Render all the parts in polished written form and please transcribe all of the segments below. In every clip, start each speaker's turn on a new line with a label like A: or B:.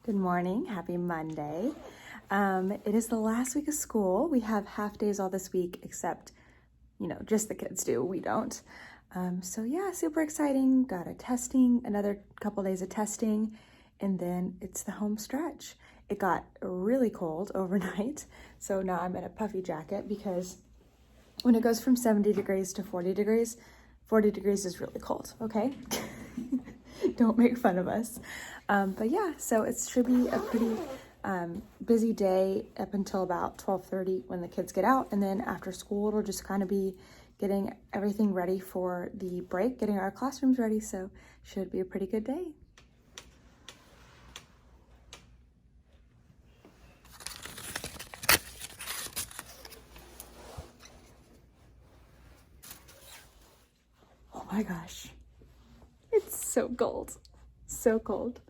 A: Good morning. Happy Monday. It is the last week of school. We have half days all this week, except, just the kids do. We don't. So yeah, super exciting. Got another couple days of testing, and then it's the home stretch. It got really cold overnight, so now I'm in a puffy jacket because when it goes from 70 degrees to 40 degrees, 40 degrees is really cold, okay? Don't make fun of us. But yeah, so it should be a pretty busy day up until about 12:30 when the kids get out. And then after school, it'll just kind of be getting everything ready for the break, getting our classrooms ready. So should be a pretty good day. Oh my gosh. It's so cold. So cold.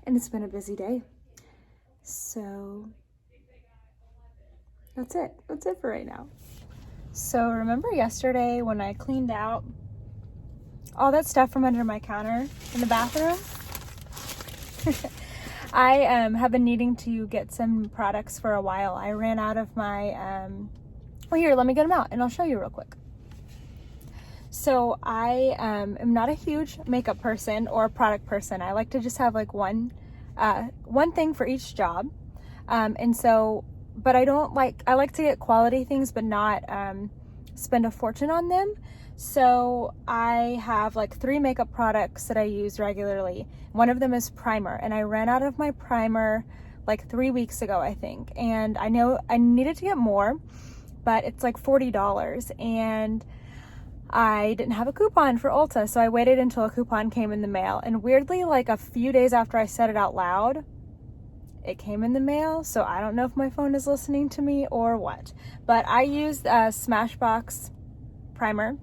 A: And it's been a busy day. So that's it. That's it for right now. So remember yesterday when I cleaned out all that stuff from under my counter in the bathroom? I have been needing to get some products for a while. I ran out of my, well, here, let me get them out and I'll show you real quick. So I am not a huge makeup person or product person. I like to just have like one thing for each job. But I like to get quality things, but not spend a fortune on them. So I have like 3 makeup products that I use regularly. One of them is primer, and I ran out of my primer like 3 weeks ago, I think. And I know I needed to get more, but it's like $40, and I didn't have a coupon for Ulta, so I waited until a coupon came in the mail. And weirdly, like a few days after I said it out loud, it came in the mail. So I don't know if my phone is listening to me or what. But I used Smashbox primer.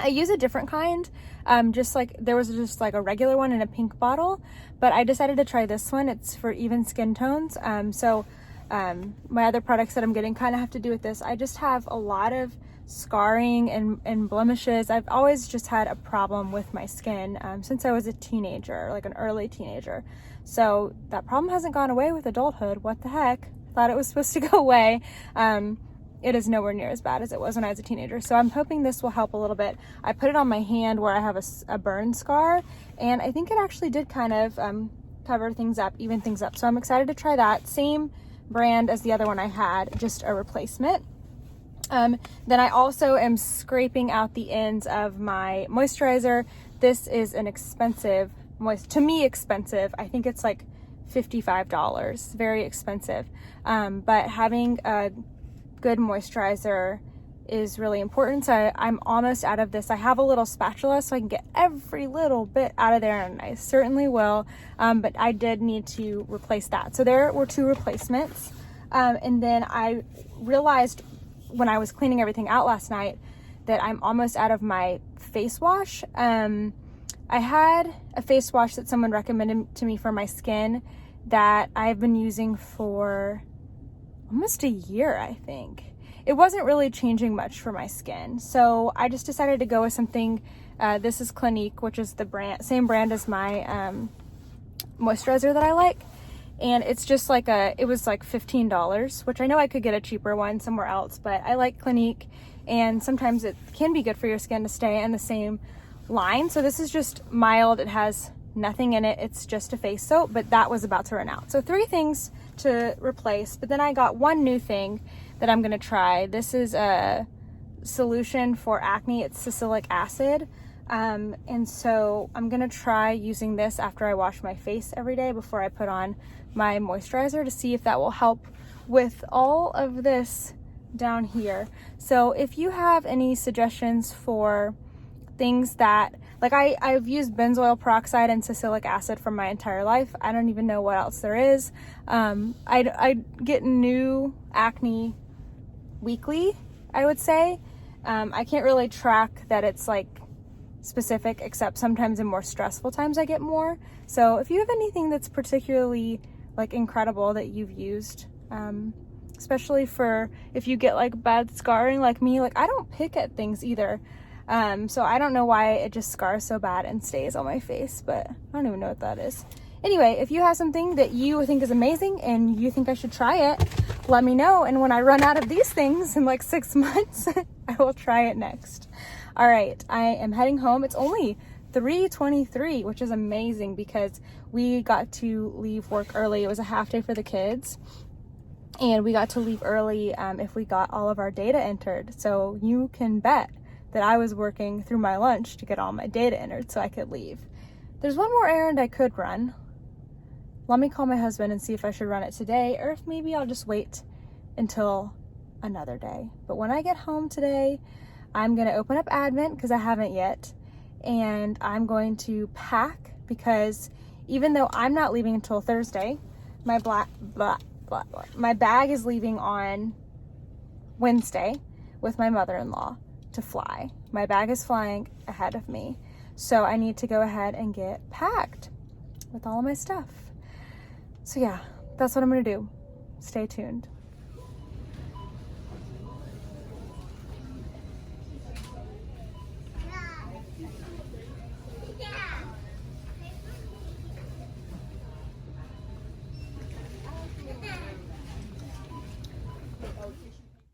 A: I use a different kind. There was just like a regular one in a pink bottle, but I decided to try this one. It's for even skin tones. My other products that I'm getting kind of have to do with this. I just have a lot of scarring and blemishes. I've always just had a problem with my skin since I was a teenager, like an early teenager. So that problem hasn't gone away with adulthood. What the heck? Thought it was supposed to go away. It is nowhere near as bad as it was when I was a teenager. So I'm hoping this will help a little bit. I put it on my hand where I have a burn scar, and I think it actually did kind of cover things up, even things up. So I'm excited to try that. Same brand as the other one I had, just a replacement. Then I also am scraping out the ends of my moisturizer. This is an expensive, to me expensive. I think it's like $55, very expensive. But having a good moisturizer is really important. So I'm almost out of this. I have a little spatula so I can get every little bit out of there, and I certainly will. But I did need to replace that. So there were 2 replacements. And then I realized when I was cleaning everything out last night that I'm almost out of my face wash. I had a face wash that someone recommended to me for my skin that I've been using for almost a year, I think. It wasn't really changing much for my skin. So I just decided to go with something. This is Clinique, which is the same brand as my moisturizer that I like. And it's just like it was like $15, which I know I could get a cheaper one somewhere else, but I like Clinique, and sometimes it can be good for your skin to stay in the same line. So this is just mild. It has nothing in it. It's just a face soap, but that was about to run out. So 3 things to replace, but then I got one new thing that I'm going to try. This is a solution for acne. It's salicylic acid. And so I'm going to try using this after I wash my face every day before I put on my moisturizer to see if that will help with all of this down here. So if you have any suggestions for things that, like I've used benzoyl peroxide and salicylic acid for my entire life. I don't even know what else there is. I get new acne weekly, I would say. I can't really track that it's like specific, except sometimes in more stressful times I get more. So if you have anything that's particularly like incredible that you've used, especially for if you get like bad scarring like me, like I don't pick at things either. So I don't know why it just scars so bad and stays on my face, but I don't even know what that is. Anyway, if you have something that you think is amazing and you think I should try it, let me know. And when I run out of these things in like 6 months, I will try it next. All right, I am heading home. It's only 3:23, which is amazing because we got to leave work early. It was a half day for the kids. And we got to leave early if we got all of our data entered. So you can bet that I was working through my lunch to get all my data entered so I could leave. There's one more errand I could run. Let me call my husband and see if I should run it today or if maybe I'll just wait until another day. But when I get home today, I'm gonna open up Advent because I haven't yet. And I'm going to pack because even though I'm not leaving until Thursday, my bag is leaving on Wednesday with my mother-in-law to fly. My bag is flying ahead of me. So I need to go ahead and get packed with all of my stuff. So yeah, that's what I'm gonna do. Stay tuned.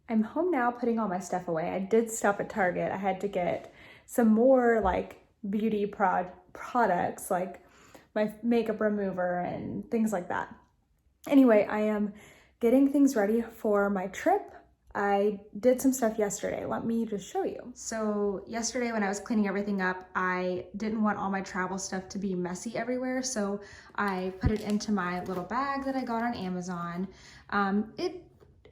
A: I'm home now putting all my stuff away. I did stop at Target. I had to get some more like beauty products like my makeup remover and things like that. Anyway, I am getting things ready for my trip. I did some stuff yesterday. Let me just show you. So yesterday when I was cleaning everything up, I didn't want all my travel stuff to be messy everywhere. So I put it into my little bag that I got on Amazon.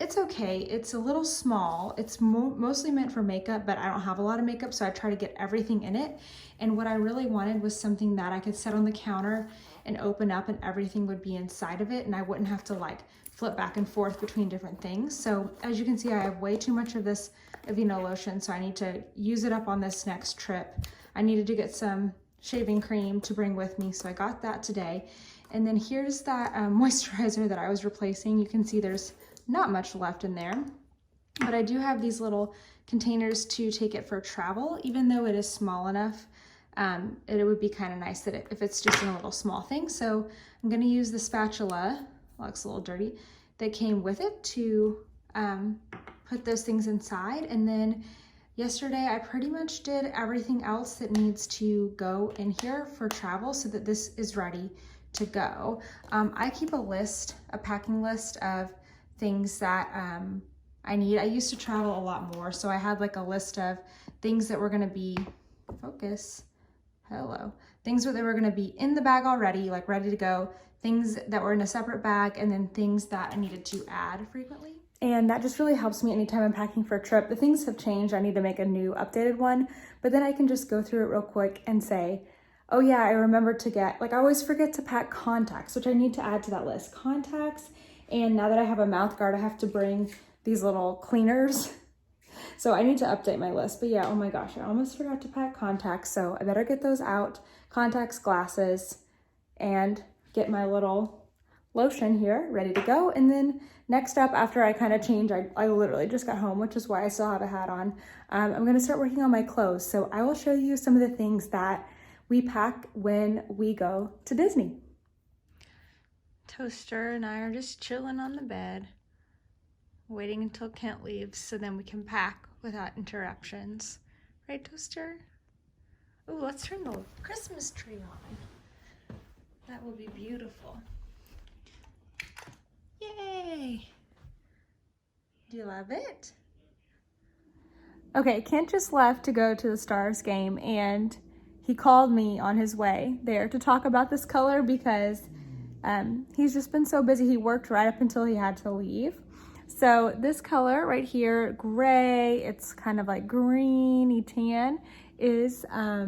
A: It's okay. It's a little small. It's mostly meant for makeup, but I don't have a lot of makeup, so I try to get everything in it. And what I really wanted was something that I could set on the counter and open up and everything would be inside of it and I wouldn't have to like flip back and forth between different things. So as you can see, I have way too much of this Aveeno lotion, so I need to use it up on this next trip. I needed to get some shaving cream to bring with me, so I got that today. And then here's that moisturizer that I was replacing. You can see there's not much left in there, but I do have these little containers to take it for travel. Even though it is small enough, it would be kind of nice that if it's just in a little small thing. So I'm going to use the spatula, looks a little dirty, that came with it to put those things inside. And then yesterday I pretty much did everything else that needs to go in here for travel so that this is ready to go. I keep a packing list of things that I need. I used to travel a lot more, so I had like a list of things that were gonna be, things that were gonna be in the bag already, like ready to go, things that were in a separate bag, and then things that I needed to add frequently. And that just really helps me anytime I'm packing for a trip. The things have changed, I need to make a new updated one, but then I can just go through it real quick and say, oh yeah, I remembered to get, like I always forget to pack contacts, which I need to add to that list. Contacts. And now that I have a mouth guard, I have to bring these little cleaners. So I need to update my list. But yeah, oh my gosh, I almost forgot to pack contacts. So I better get those out. Contacts, glasses, and get my little lotion here ready to go. And then next up, after I kind of change, I literally just got home, which is why I still have a hat on. I'm gonna start working on my clothes. So I will show you some of the things that we pack when we go to Disney. Toaster and I are just chilling on the bed, waiting until Kent leaves so then we can pack without interruptions. Right, Toaster? Oh, let's turn the Christmas tree on. That will be beautiful. Yay! Do you love it? Okay, Kent just left to go to the Stars game and he called me on his way there to talk about this color because he's just been so busy. He worked right up until he had to leave. So this color right here, gray, it's kind of like greeny tan, is, I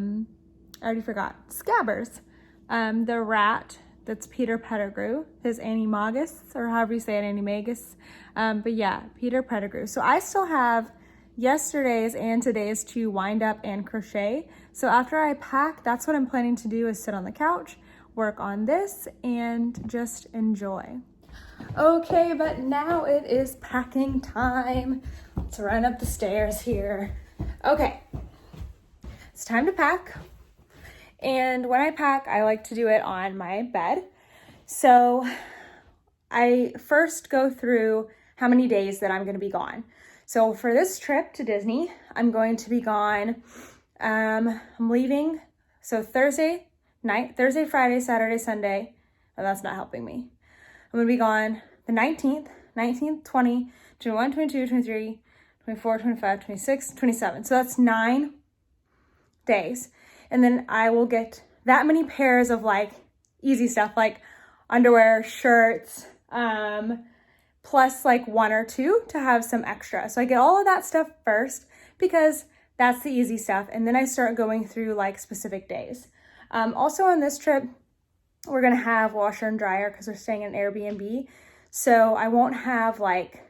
A: already forgot, Scabbers. The rat, that's Peter Pettigrew, his animagus, or however you say it, animagus. But yeah, Peter Pettigrew. So I still have yesterday's and today's to wind up and crochet. So after I pack, that's what I'm planning to do, is sit on the couch, work on this, and just enjoy. Okay, but now it is packing time. Let's run up the stairs here. Okay, it's time to pack. And when I pack, I like to do it on my bed. So I first go through how many days that I'm going to be gone. So for this trip to Disney, I'm going to be gone. I'm leaving. So Thursday night, Thursday, Friday, Saturday, Sunday. Oh, that's not helping me. I'm going to be gone the 19th, 20, 21, 22, 23, 24, 25, 26, 27. So that's 9 days. And then I will get that many pairs of like easy stuff like underwear, shirts, plus like 1 or 2 to have some extra. So I get all of that stuff first because that's the easy stuff. And then I start going through like specific days. Also on this trip, we're gonna have washer and dryer because we're staying in an Airbnb. So I won't have like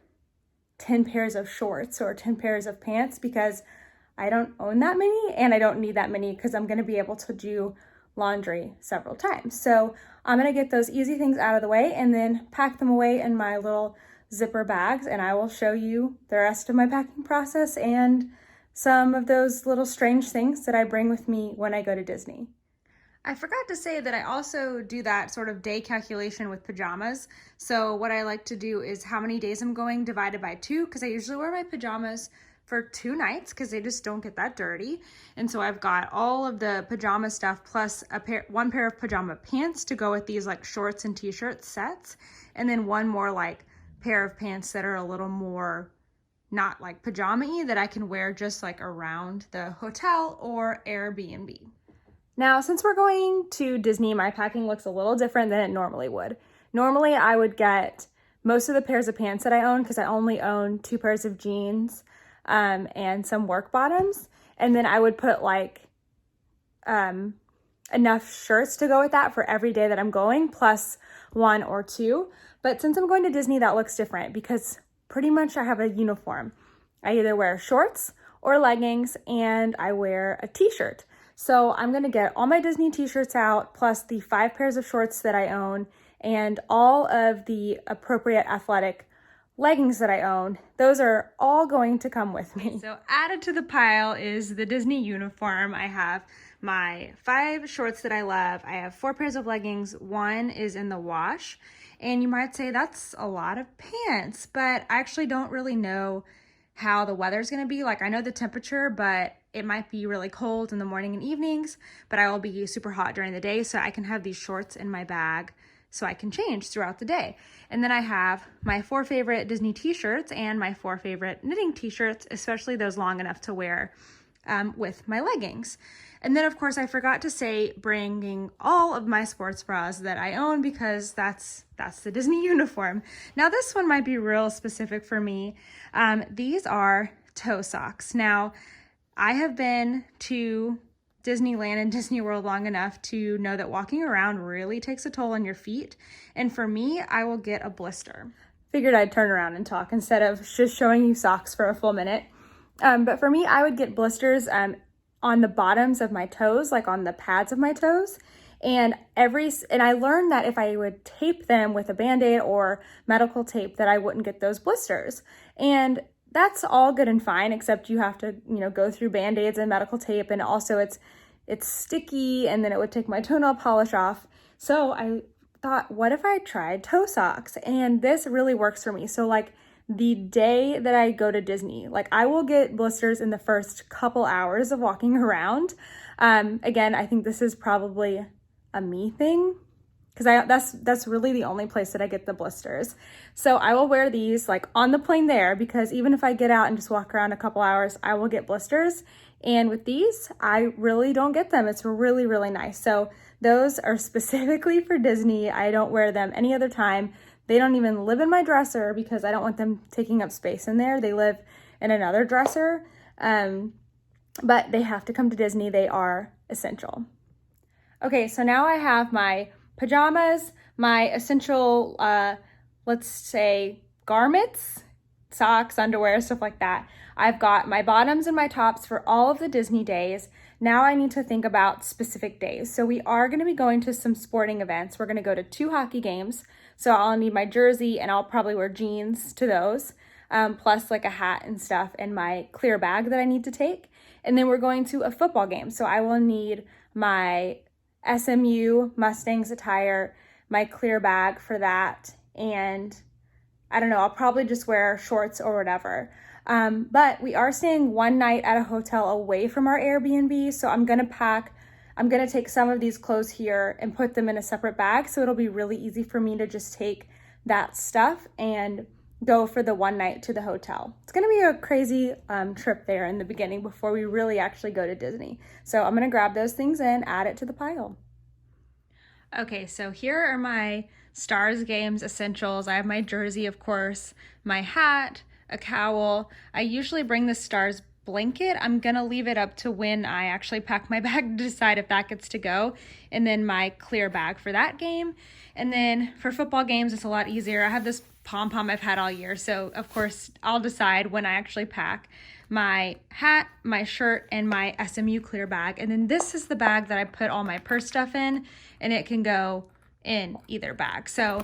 A: 10 pairs of shorts or 10 pairs of pants because I don't own that many and I don't need that many because I'm gonna be able to do laundry several times. So I'm gonna get those easy things out of the way and then pack them away in my little zipper bags, and I will show you the rest of my packing process and some of those little strange things that I bring with me when I go to Disney. I forgot to say that I also do that sort of day calculation with pajamas. So what I like to do is how many days I'm going divided by 2, because I usually wear my pajamas for 2 nights because they just don't get that dirty. And so I've got all of the pajama stuff plus one pair of pajama pants to go with these like shorts and t-shirt sets, and then one more like pair of pants that are a little more not like pajama-y that I can wear just like around the hotel or Airbnb. Now, since we're going to Disney, my packing looks a little different than it normally would. Normally, I would get most of the pairs of pants that I own because I only own 2 pairs of jeans and some work bottoms. And then I would put like enough shirts to go with that for every day that I'm going, plus 1 or 2. But since I'm going to Disney, that looks different because pretty much I have a uniform. I either wear shorts or leggings and I wear a t-shirt. So I'm gonna get all my Disney t-shirts out, plus the 5 pairs of shorts that I own and all of the appropriate athletic leggings that I own. Those are all going to come with me. So added to the pile is the Disney uniform. I have my 5 shorts that I love. I have 4 pairs of leggings. 1 is in the wash. And you might say that's a lot of pants, but I actually don't really know how the weather's gonna be. Like I know the temperature, but it might be really cold in the morning and evenings, but I will be super hot during the day. So I can have these shorts in my bag so I can change throughout the day. And then I have my 4 favorite Disney t-shirts and my 4 favorite knitting t-shirts, especially those long enough to wear with my leggings. And then of course I forgot to say bringing all of my sports bras that I own because that's the Disney uniform. Now this one might be real specific for me. These are toe socks. Now I have been to Disneyland and Disney World long enough to know that walking around really takes a toll on your feet. And for me, I will get a blister. Figured I'd turn around and talk instead of just showing you socks for a full minute. But for me, I would get blisters on the bottoms of my toes, like on the pads of my toes. And I learned that if I would tape them with a Band-Aid or medical tape that I wouldn't get those blisters. And that's all good and fine, except you have to, go through Band-Aids and medical tape, and also it's sticky, and then it would take my toenail polish off. So I thought, what if I tried toe socks? And this really works for me. So like the day that I go to Disney, like I will get blisters in the first couple hours of walking around. Again, I think this is probably a me thing, because that's really the only place that I get the blisters. So I will wear these like on the plane there, because even if I get out and just walk around a couple hours, I will get blisters. And with these, I really don't get them. It's really, really nice. So those are specifically for Disney. I don't wear them any other time. They don't even live in my dresser because I don't want them taking up space in there. They live in another dresser, but they have to come to Disney. They are essential. Okay, so now I have my pajamas, my essential, let's say, garments, socks, underwear, stuff like that. I've got my bottoms and my tops for all of the Disney days. Now I need to think about specific days. So we are going to be going to some sporting events. We're going to go to 2 hockey games. So I'll need my jersey, and I'll probably wear jeans to those, plus like a hat and stuff and my clear bag that I need to take. And then we're going to a football game. So I will need my SMU Mustangs attire, my clear bag for that. And I don't know, I'll probably just wear shorts or whatever. But we are staying one night at a hotel away from our Airbnb. So I'm gonna take some of these clothes here and put them in a separate bag. So it'll be really easy for me to just take that stuff and go for the one night to the hotel. It's gonna be a crazy trip there in the beginning before we really actually go to Disney. So I'm gonna grab those things and add it to the pile. Okay, so here are my Stars Games essentials. I have my jersey, of course, my hat, a cowl. I usually bring the Stars blanket. I'm gonna leave it up to when I actually pack my bag to decide if that gets to go. And then my clear bag for that game. And then for football games, it's a lot easier. I have this pom-pom I've had all year. So of course I'll decide when I actually pack my hat, my shirt, and my SMU clear bag. And then this is the bag that I put all my purse stuff in, and it can go in either bag. So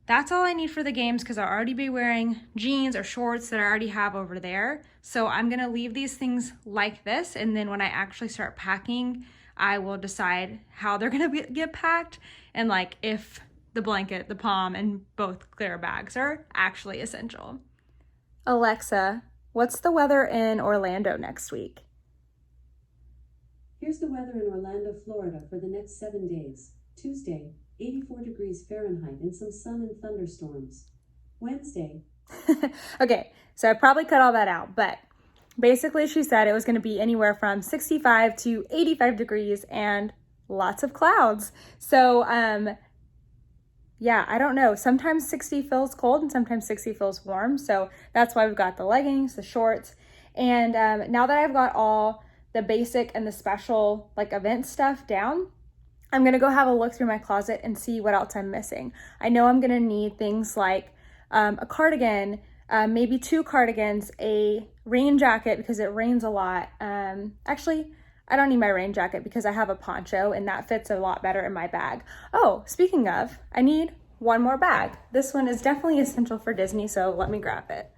A: that's all I need for the games because I'll already be wearing jeans or shorts that I already have over there. So I'm gonna leave these things like this, and then when I actually start packing, I will decide how they're gonna get packed and like if the blanket, the palm, and both clear bags are actually essential. Alexa, what's the weather in Orlando next week?
B: Here's the weather in Orlando, Florida for the next 7 days. Tuesday, 84 degrees Fahrenheit and some sun and thunderstorms. Wednesday.
A: Okay, so I probably cut all that out, but basically she said it was going to be anywhere from 65 to 85 degrees and lots of clouds. So, yeah, I don't know. Sometimes 60 feels cold and sometimes 60 feels warm. So that's why we've got the leggings, the shorts. And now that I've got all the basic and the special like event stuff down, I'm gonna go have a look through my closet and see what else I'm missing. I know I'm gonna need things like a cardigan, maybe 2 cardigans, a rain jacket because it rains a lot. Actually, I don't need my rain jacket because I have a poncho and that fits a lot better in my bag. Oh, speaking of, I need one more bag. This one is definitely essential for Disney, so let me grab it.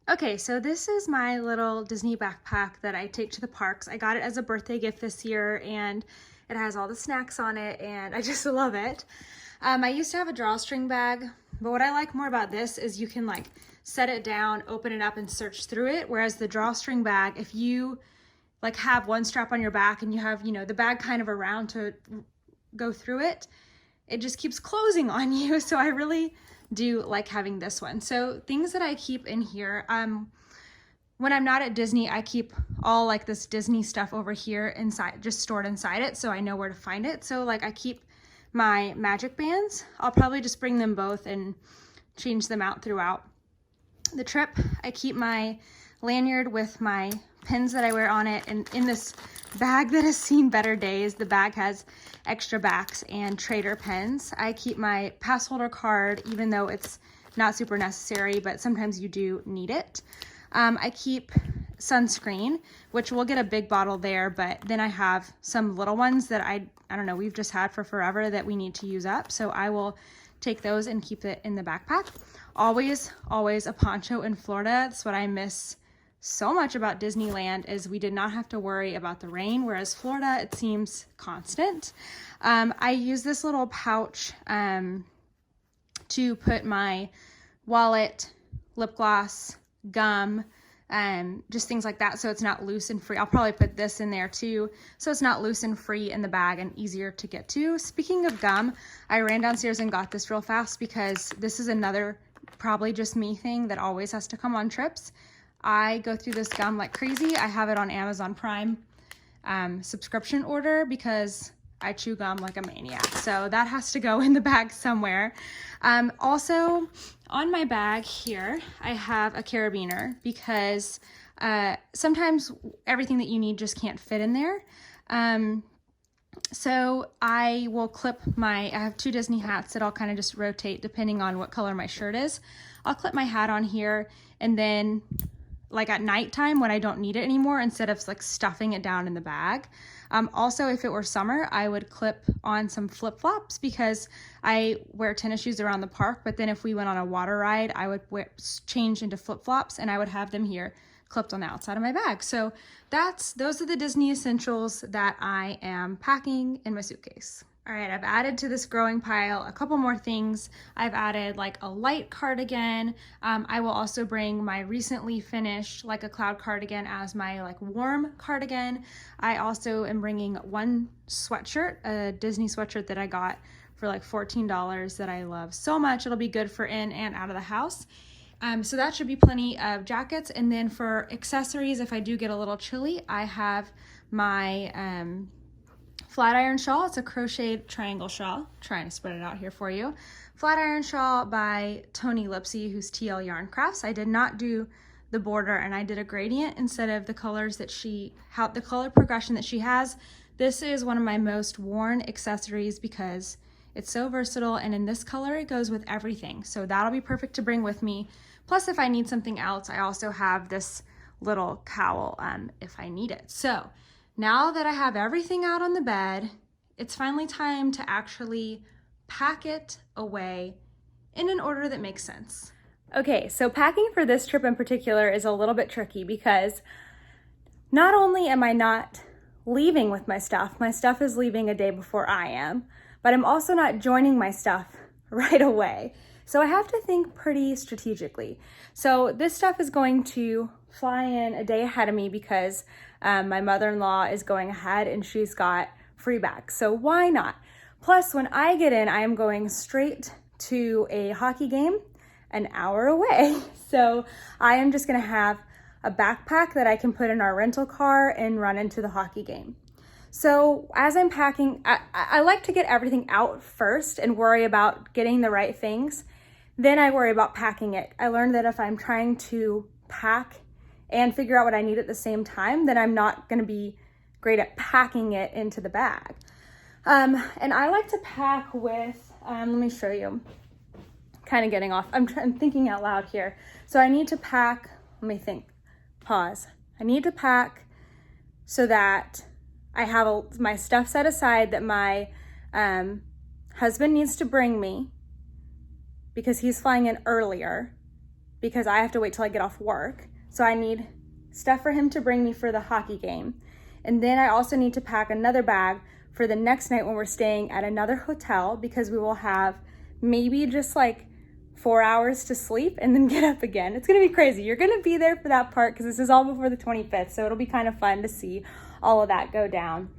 A: Okay, so this is my little Disney backpack that I take to the parks. I got it as a birthday gift this year and it has all the snacks on it and I just love it. I used to have a drawstring bag, but what I like more about this is you can like set it down, open it up and search through it. Whereas the drawstring bag, if you like have one strap on your back and you have, you know, the bag kind of around to go through it, it just keeps closing on you. So I really do like having this one. So things that I keep in here, when I'm not at Disney, I keep all like this Disney stuff over here inside, just stored inside it. So I know where to find it. So like I keep my magic bands. I'll probably just bring them both and change them out throughout the trip. I keep my lanyard with my pins that I wear on it, and in this bag that has seen better days, the bag has extra backs and trader pens. I keep my pass holder card, even though it's not super necessary, but sometimes you do need it. I keep sunscreen, which we'll get a big bottle there, but then I have some little ones that I don't know, we've just had for forever that we need to use up. So I will take those and keep it in the backpack. Always a poncho in Florida. That's what I miss so much about Disneyland, is we did not have to worry about the rain, whereas Florida, it seems constant. I use this little pouch to put my wallet, lip gloss, gum, just things like that, so it's not loose and free. I'll probably put this in there too, so it's not loose and free in the bag and easier to get to. Speaking of gum, I ran downstairs and got this real fast because this is another probably just me thing that always has to come on trips. I go through this gum like crazy. I have it on Amazon Prime subscription order because I chew gum like a maniac. So that has to go in the bag somewhere. Also on my bag here, I have a carabiner because sometimes everything that you need just can't fit in there. So I will clip I have 2 Disney hats that I'll kind of just rotate depending on what color my shirt is. I'll clip my hat on here, and then like at nighttime when I don't need it anymore, instead of like stuffing it down in the bag. Also, if it were summer, I would clip on some flip-flops because I wear tennis shoes around the park, but then if we went on a water ride, I would change into flip-flops and I would have them here clipped on the outside of my bag. So those are the Disney essentials that I am packing in my suitcase. All right, I've added to this growing pile a couple more things. I've added like a light cardigan. I will also bring my recently finished like a cloud cardigan as my like warm cardigan. I also am bringing one sweatshirt, a Disney sweatshirt that I got for like $14 that I love so much. It'll be good for in and out of the house. So that should be plenty of jackets. And then for accessories, if I do get a little chilly, I have my flat iron shawl. It's a crocheted triangle shawl. I'm trying to spread it out here for you. Flat iron shawl by Tony Lipsy, who's TL Yarn Crafts. I did not do the border, and I did a gradient instead of the colors that the color progression that she has. This is one of my most worn accessories because it's so versatile, and in this color it goes with everything. So that'll be perfect to bring with me. Plus, if I need something else, I also have this little cowl if I need it. So now that I have everything out on the bed, it's finally time to actually pack it away in an order that makes sense. Okay, so packing for this trip in particular is a little bit tricky because not only am I not leaving with my stuff is leaving a day before I am, but I'm also not joining my stuff right away. So I have to think pretty strategically. So this stuff is going to fly in a day ahead of me because my mother-in-law is going ahead and she's got free bags. So why not? Plus, when I get in, I am going straight to a hockey game an hour away. So I am just gonna have a backpack that I can put in our rental car and run into the hockey game. So as I'm packing, I like to get everything out first and worry about getting the right things. Then I worry about packing it. I learned that if I'm trying to pack and figure out what I need at the same time, then I'm not gonna be great at packing it into the bag. And I like to pack with, let me show you, kind of getting off. I'm thinking out loud here. So I need to pack, let me think, pause. I need to pack so that I have my stuff set aside that my husband needs to bring me because he's flying in earlier because I have to wait till I get off work. So I need stuff for him to bring me for the hockey game. And then I also need to pack another bag for the next night when we're staying at another hotel because we will have maybe just like 4 hours to sleep and then get up again. It's gonna be crazy. You're gonna be there for that part because this is all before the 25th. So it'll be kind of fun to see all of that go down.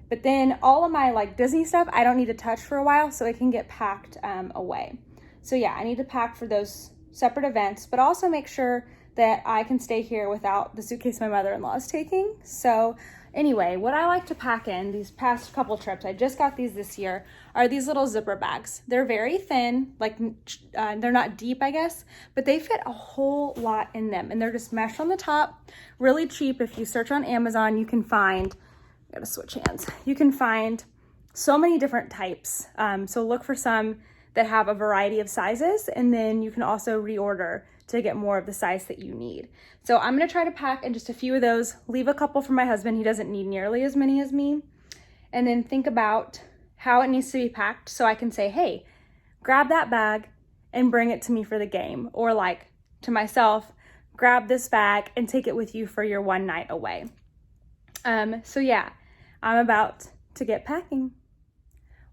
A: But then all of my like Disney stuff, I don't need to touch for a while so it can get packed away. So yeah, I need to pack for those separate events, but also make sure that I can stay here without the suitcase my mother-in-law is taking. So anyway, what I like to pack in these past couple trips, I just got these this year, are these little zipper bags. They're very thin, like they're not deep, I guess, but they fit a whole lot in them. And they're just mesh on the top, really cheap. If you search on Amazon, you can find, I gotta switch hands. You can find so many different types. So look for some that have a variety of sizes, and then you can also reorder to get more of the size that you need. So I'm gonna try to pack in just a few of those, leave a couple for my husband. He doesn't need nearly as many as me. And then think about how it needs to be packed so I can say, hey, grab that bag and bring it to me for the game. Or like to myself, grab this bag and take it with you for your one night away. So yeah, I'm about to get packing.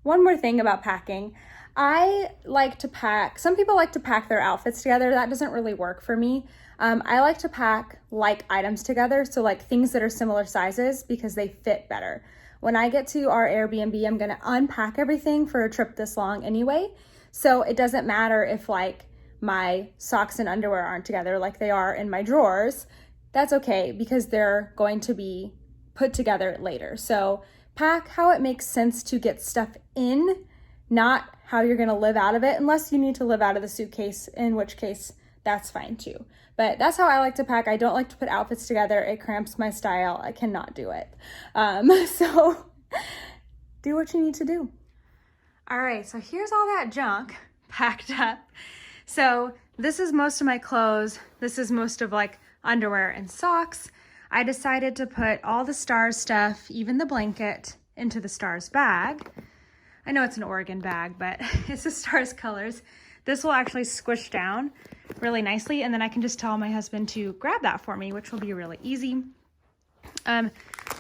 A: One more thing about packing. I like to pack, some people like to pack their outfits together. That doesn't really work for me. I like to pack like items together. So like things that are similar sizes because they fit better. When I get to our Airbnb, I'm gonna unpack everything for a trip this long anyway. So it doesn't matter if like my socks and underwear aren't together like they are in my drawers. That's okay because they're going to be put together later. So pack how it makes sense to get stuff in, not how you're gonna live out of it, unless you need to live out of the suitcase, in which case that's fine too. But that's how I like to pack. I don't like to put outfits together. It cramps my style. I cannot do it. So do what you need to do. All right, so here's all that junk packed up. So this is most of my clothes. This is most of like underwear and socks. I decided to put all the Stars stuff, even the blanket, into the Stars bag. I know it's an Oregon bag, but it's the Stars colors. This will actually squish down really nicely, and then I can just tell my husband to grab that for me, which will be really easy. The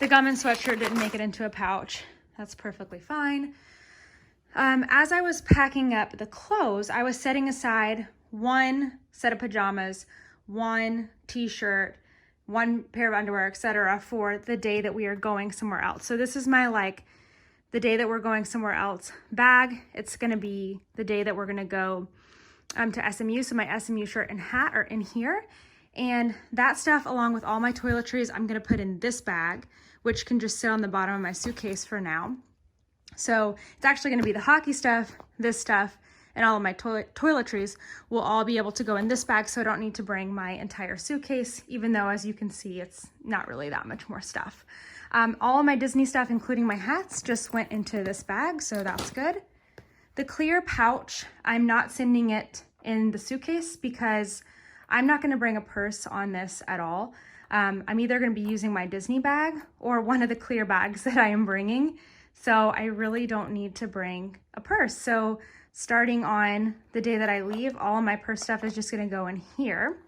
A: gum and sweatshirt didn't make it into a pouch. That's perfectly fine. As I was packing up the clothes, I was setting aside one set of pajamas, one t-shirt, one pair of underwear, etc. for the day that we are going somewhere else. So this is my the day that we're going somewhere else bag. It's gonna be the day that we're gonna go to SMU. So my SMU shirt and hat are in here. And that stuff, along with all my toiletries, I'm gonna put in this bag, which can just sit on the bottom of my suitcase for now. So it's actually gonna be the hockey stuff, this stuff, and all of my toiletries will all be able to go in this bag, so I don't need to bring my entire suitcase, even though, as you can see, it's not really that much more stuff. All of my Disney stuff, including my hats, just went into this bag, so that's good. The clear pouch, I'm not sending it in the suitcase because I'm not gonna bring a purse on this at all. I'm either gonna be using my Disney bag or one of the clear bags that I am bringing. So I really don't need to bring a purse. So starting on the day that I leave, all of my purse stuff is just gonna go in here.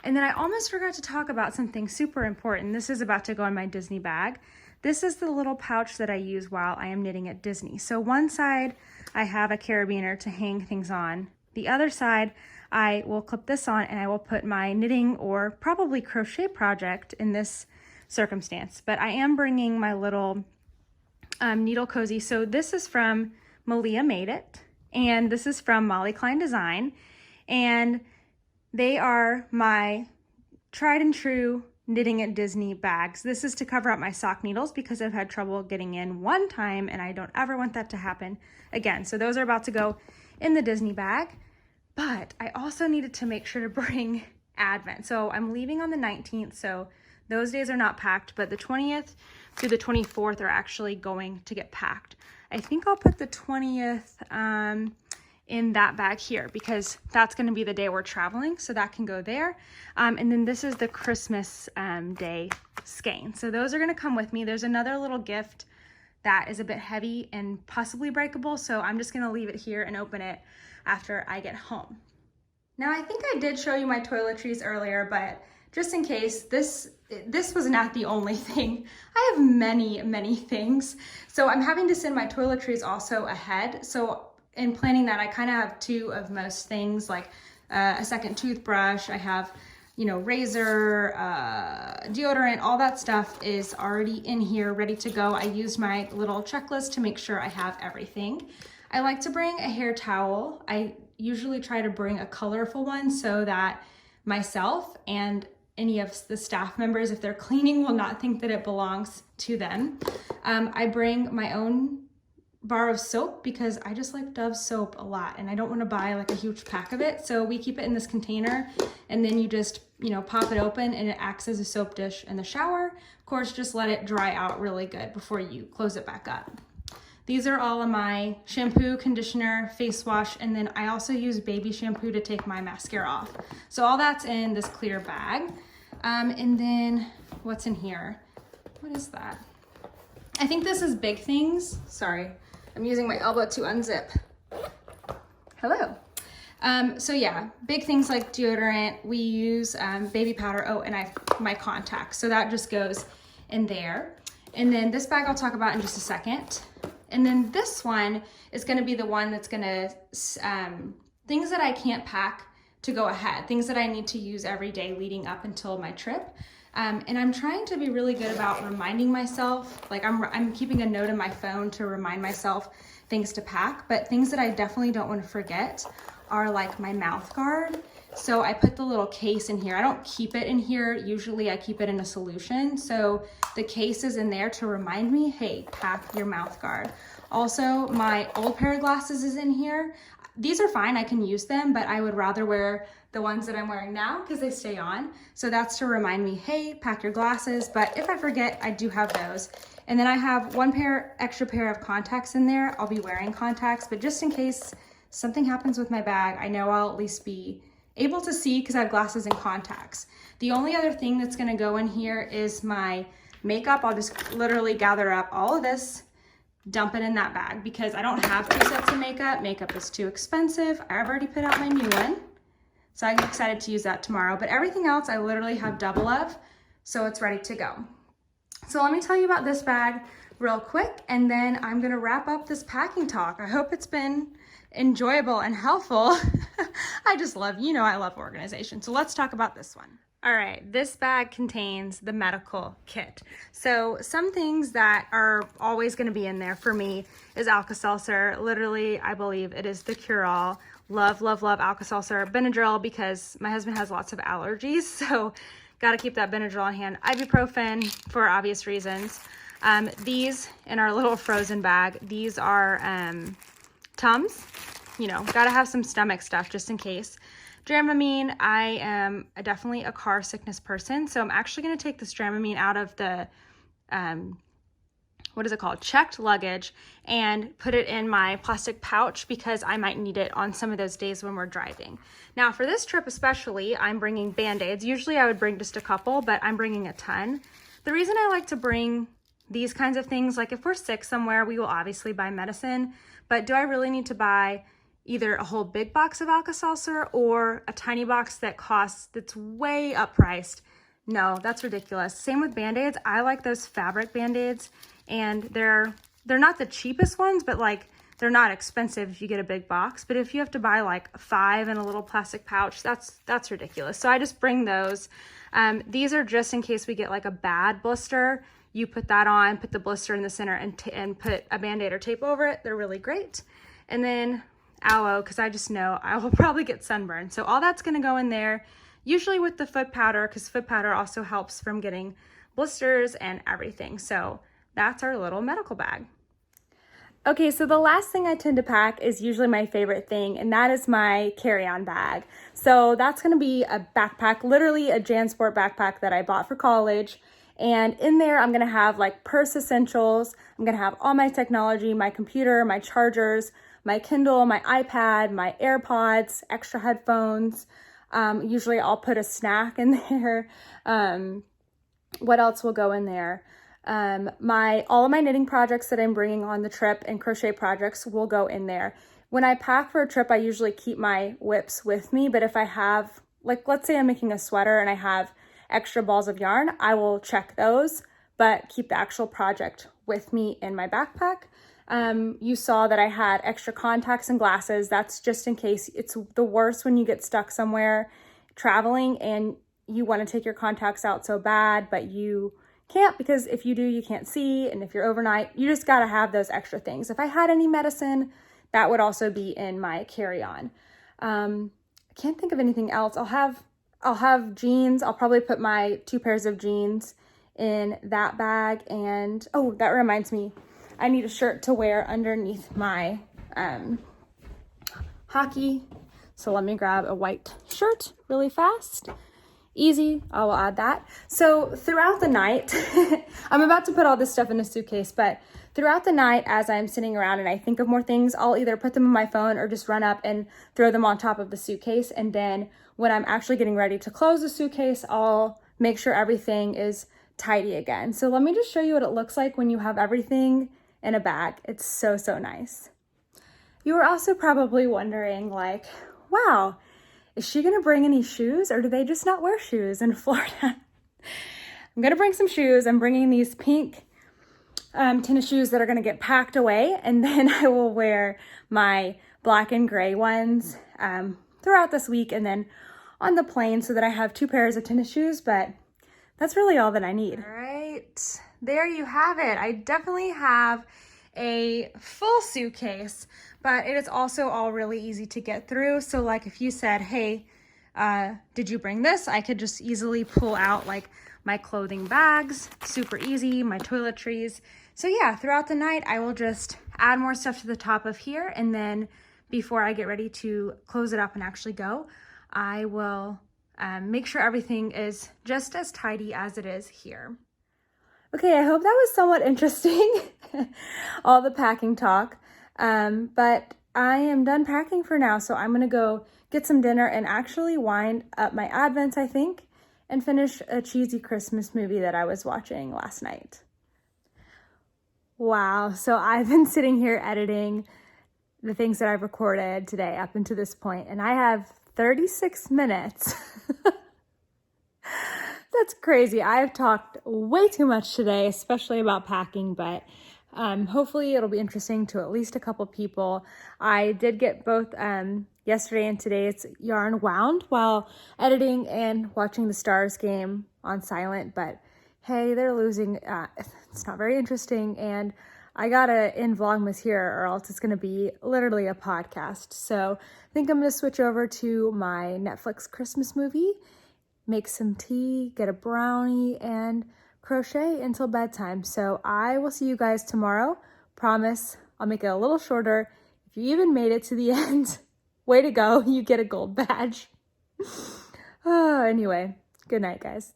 A: And then I almost forgot to talk about something super important. This is about to go in my Disney bag. This is the little pouch that I use while I am knitting at Disney. So one side, I have a carabiner to hang things on. The other side, I will clip this on and I will put my knitting or probably crochet project in this circumstance. But I am bringing my little needle cozy. So this is from Malia Made It, and this is from Molly Klein Design, and they are my tried and true knitting at Disney bags. This is to cover up my sock needles because I've had trouble getting in one time and I don't ever want that to happen again. So those are about to go in the Disney bag, but I also needed to make sure to bring Advent. So I'm leaving on the 19th, so those days are not packed, but the 20th through the 24th are actually going to get packed. I think I'll put the 20th in that bag here because that's going to be the day we're traveling, so that can go there. And then this is the Christmas Day skein. So those are going to come with me. There's another little gift that is a bit heavy and possibly breakable, so I'm just going to leave it here and open it after I get home. Now, I think I did show you my toiletries earlier, but just in case, this was not the only thing. I have many things. So I'm having to send my toiletries also ahead. So in planning that, I kind of have two of most things, like a second toothbrush. I have, razor, deodorant, all that stuff is already in here, ready to go. I used my little checklist to make sure I have everything. I like to bring a hair towel. I usually try to bring a colorful one so that myself and any of the staff members, if they're cleaning, will not think that it belongs to them. I bring my own bar of soap because I just like Dove soap a lot and I don't want to buy like a huge pack of it. So we keep it in this container and then you just, pop it open and it acts as a soap dish in the shower. Of course, just let it dry out really good before you close it back up. These are all of my shampoo, conditioner, face wash, and then I also use baby shampoo to take my mascara off. So all that's in this clear bag. And then what's in here? What is that? I think this is big things. Sorry, I'm using my elbow to unzip. Hello. So yeah, big things like deodorant. We use baby powder. Oh, and I have my contacts. So that just goes in there. And then this bag I'll talk about in just a second. And then this one is gonna be the one that's gonna, things that I can't pack to go ahead, things that I need to use every day leading up until my trip. And I'm trying to be really good about reminding myself, like I'm keeping a note in my phone to remind myself things to pack, but things that I definitely don't want to forget are like my mouth guard. So I put the little case in here. I don't keep it in here. Usually I keep it in a solution. So the case is in there to remind me, hey, pack your mouth guard. Also, my old pair of glasses is in here. These are fine, I can use them, but I would rather wear the ones that I'm wearing now because they stay on. So that's to remind me, hey, pack your glasses. But if I forget, I do have those. And then I have one extra pair of contacts in there. I'll be wearing contacts, but just in case something happens with my bag, I know I'll at least be able to see because I have glasses and contacts. The only other thing that's gonna go in here is my makeup. I'll just literally gather up all of this, dump it in that bag because I don't have 2 sets of makeup. Makeup is too expensive. I've already put out my new one, so I'm excited to use that tomorrow. But everything else I literally have double of, so it's ready to go. So let me tell you about this bag real quick, and then I'm gonna wrap up this packing talk. I hope it's been enjoyable and helpful. I just love, I love organization. So let's talk about this one. All right, this bag contains the medical kit. So some things that are always gonna be in there for me is Alka-Seltzer. Literally, I believe it is the cure-all. Love, love, love Alka-Seltzer. Benadryl, because my husband has lots of allergies, so gotta keep that Benadryl on hand. Ibuprofen for obvious reasons. These in our little frozen bag, these are Tums. Gotta have some stomach stuff just in case. Dramamine, I am definitely a car sickness person, so I'm actually going to take this Dramamine out of the, what is it called? Checked luggage, and put it in my plastic pouch because I might need it on some of those days when we're driving. Now for this trip especially, I'm bringing Band-Aids. Usually I would bring just a couple, but I'm bringing a ton. The reason I like to bring these kinds of things, like if we're sick somewhere, we will obviously buy medicine, but do I really need to buy either a whole big box of Alka-Seltzer or a tiny box that's way up priced? No, that's ridiculous. Same with Band-Aids. I like those fabric Band-Aids, and they're not the cheapest ones, but like they're not expensive if you get a big box. But if you have to buy like 5 in a little plastic pouch, that's ridiculous. So I just bring those. These are just in case we get like a bad blister. You put that on, put the blister in the center, and put a Band-Aid or tape over it. They're really great. And then aloe, because I just know I will probably get sunburned. So all that's going to go in there, usually with the foot powder, because foot powder also helps from getting blisters and everything. So that's our little medical bag. Okay, so the last thing I tend to pack is usually my favorite thing, and that is my carry-on bag. So that's going to be a backpack, literally a JanSport backpack that I bought for college. And in there, I'm going to have like purse essentials. I'm going to have all my technology, my computer, my chargers, my Kindle, my iPad, my AirPods, extra headphones. Usually I'll put a snack in there. What else will go in there? All of my knitting projects that I'm bringing on the trip and crochet projects will go in there. When I pack for a trip, I usually keep my whips with me, but if I have, like, let's say I'm making a sweater and I have extra balls of yarn, I will check those, but keep the actual project with me in my backpack. You saw that I had extra contacts and glasses. That's just in case. It's the worst when you get stuck somewhere traveling and you want to take your contacts out so bad, but you can't, because if you do, you can't see. And if you're overnight, you just got to have those extra things. If I had any medicine, that would also be in my carry-on. I can't think of anything else. I'll have jeans. I'll probably put my 2 pairs of jeans in that bag. And oh, that reminds me, I need a shirt to wear underneath my hockey. So let me grab a white shirt really fast. Easy, I will add that. So throughout the night, I'm about to put all this stuff in a suitcase, but throughout the night as I'm sitting around and I think of more things, I'll either put them in my phone or just run up and throw them on top of the suitcase. And then when I'm actually getting ready to close the suitcase, I'll make sure everything is tidy again. So let me just show you what it looks like when you have everything in a bag. It's so, so nice. You were also probably wondering, like, wow, is she gonna bring any shoes, or do they just not wear shoes in Florida? I'm gonna bring some shoes. I'm bringing these pink tennis shoes that are gonna get packed away, and then I will wear my black and gray ones throughout this week, and then on the plane, so that I have 2 pairs of tennis shoes, but that's really all that I need. All right, there you have it. I definitely have a full suitcase, but it is also all really easy to get through. So like if you said, hey, did you bring this? I could just easily pull out like my clothing bags, super easy, my toiletries. So yeah, throughout the night, I will just add more stuff to the top of here. And then before I get ready to close it up and actually go, I will make sure everything is just as tidy as it is here. Okay, I hope that was somewhat interesting, all the packing talk, but I am done packing for now, so I'm gonna go get some dinner and actually wind up my Advents, I think, and finish a cheesy Christmas movie that I was watching last night. Wow, so I've been sitting here editing the things that I've recorded today up until this point, and I have 36 minutes. That's crazy. I have talked way too much today, especially about packing, but hopefully it'll be interesting to at least a couple people. I did get both yesterday and today's yarn wound while editing and watching the Stars game on silent, but hey, they're losing. It's not very interesting, and I gotta end Vlogmas here or else it's gonna be literally a podcast. So I think I'm gonna switch over to my Netflix Christmas movie, make some tea, get a brownie, and crochet until bedtime. So I will see you guys tomorrow. Promise I'll make it a little shorter. If you even made it to the end, way to go. You get a gold badge. Anyway, good night, guys.